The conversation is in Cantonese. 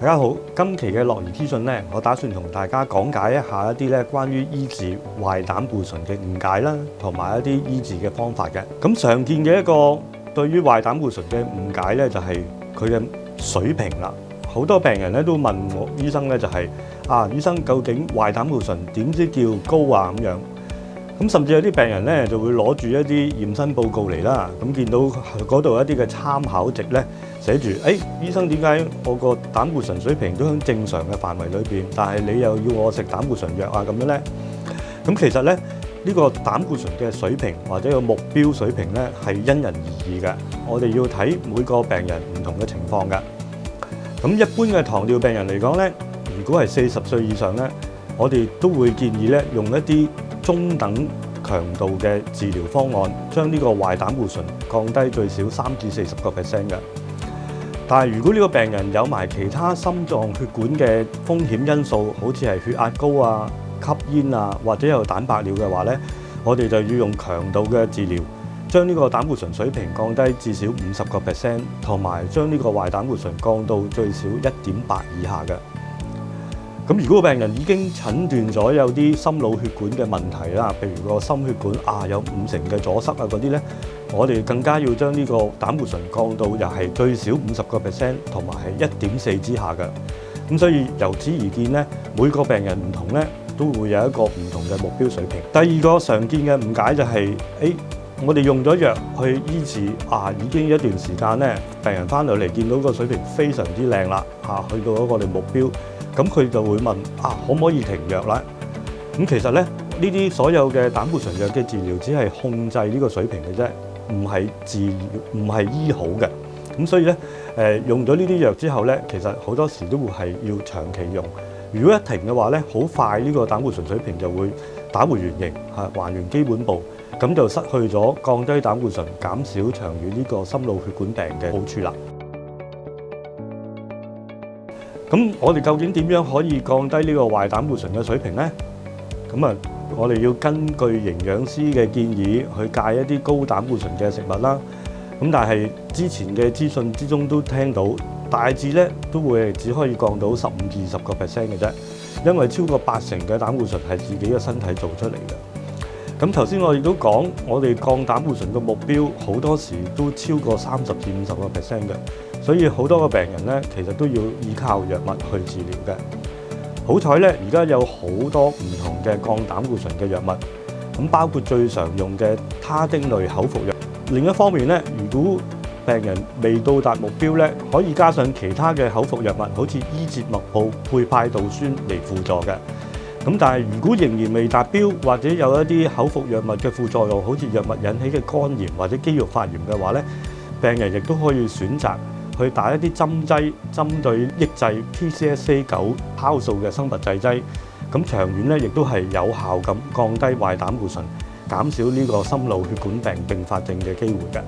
大家好，今期嘅樂兒資訊呢，我打算同大家講解一下一啲咧關於醫治壞膽固醇嘅誤解啦，同埋一啲醫治嘅方法嘅。咁常見嘅一個對於壞膽固醇嘅誤解咧，就係佢嘅水平啦。好多病人咧都問我醫生咧，就係醫生究竟壞膽固醇點知叫高啊咁樣？咁甚至有啲病人咧就會攞住一啲驗身報告嚟啦，咁見到嗰度一啲嘅參考值咧寫住，醫生點解我個膽固醇水平都喺正常嘅範圍裏邊，但係你又要我食膽固醇藥啊咁樣咧？咁其實咧呢個膽固醇嘅水平或者個目標水平咧係因人而異嘅，我哋要睇每個病人唔同嘅情況㗎。咁一般嘅糖尿病人嚟講咧，如果係40歲以上咧，我哋都會建議咧用一啲中等強度嘅治療方案，將呢個壞膽固醇降低最少3至40%嘅。但係如果呢個病人有埋其他心臟血管嘅風險因素，好似係血壓高啊、吸煙啊，或者有蛋白尿嘅話咧，我哋就要用強度嘅治療，將呢個膽固醇水平降低至少50%，同埋將呢個壞膽固醇降到最少1.8以下嘅。咁如果個病人已經診斷咗有啲心腦血管嘅問題啦，譬如個心血管有50%嘅阻塞啊嗰啲咧，我哋更加要將呢個膽固醇降到又係最少50%，同埋係1.4之下嘅。咁所以由此而見咧，每個病人唔同咧，都會有一個唔同嘅目標水平。第二個常見嘅誤解就係我哋用咗藥去醫治已經一段時間咧，病人翻到嚟見到個水平非常之靚啦，去到我哋目標。咁佢就會問可唔可以停藥啦？咁其實咧，呢啲所有嘅膽固醇藥嘅治療只係控制呢個水平嘅啫，唔係治療，唔係醫好嘅。咁所以咧，用咗呢啲藥之後咧，其實好多時都會係要長期用。如果一停嘅話咧，好快呢個膽固醇水平就會打回原形，還原基本步，咁就失去咗降低膽固醇、減少長遠呢個心腦血管病嘅好處啦。咁我哋究竟點樣可以降低呢個壞膽固醇嘅水平呢？咁我哋要根據營養師嘅建議去戒一啲高膽固醇嘅食物啦。咁但係之前嘅資訊之中都聽到，大致咧都會只可以降到15至20%嘅啫，因為超過80%嘅膽固醇係自己嘅身體做出嚟嘅。咁頭先我亦都講，我哋降膽固醇嘅目標好多時都超過30至50%嘅。所以好多個病人咧，其實都要依靠藥物去治療嘅。好彩咧，而家有好多唔同嘅降膽固醇嘅藥物，咁包括最常用嘅他汀類口服藥。另一方面咧，如果病人未到達目標咧，可以加上其他嘅口服藥物，好似伊捷麥布、佩派杜酸嚟輔助嘅。咁但係如果仍然未達標，或者有一啲口服藥物嘅副作用，好似藥物引起嘅肝炎或者肌肉發炎嘅話咧，病人亦都可以選擇去打一啲針劑，針對抑制 PCSK9 酵素嘅生物製劑，咁長遠咧亦都係有效咁降低壞膽固醇，減少呢個心腦血管病併發症嘅機會嘅。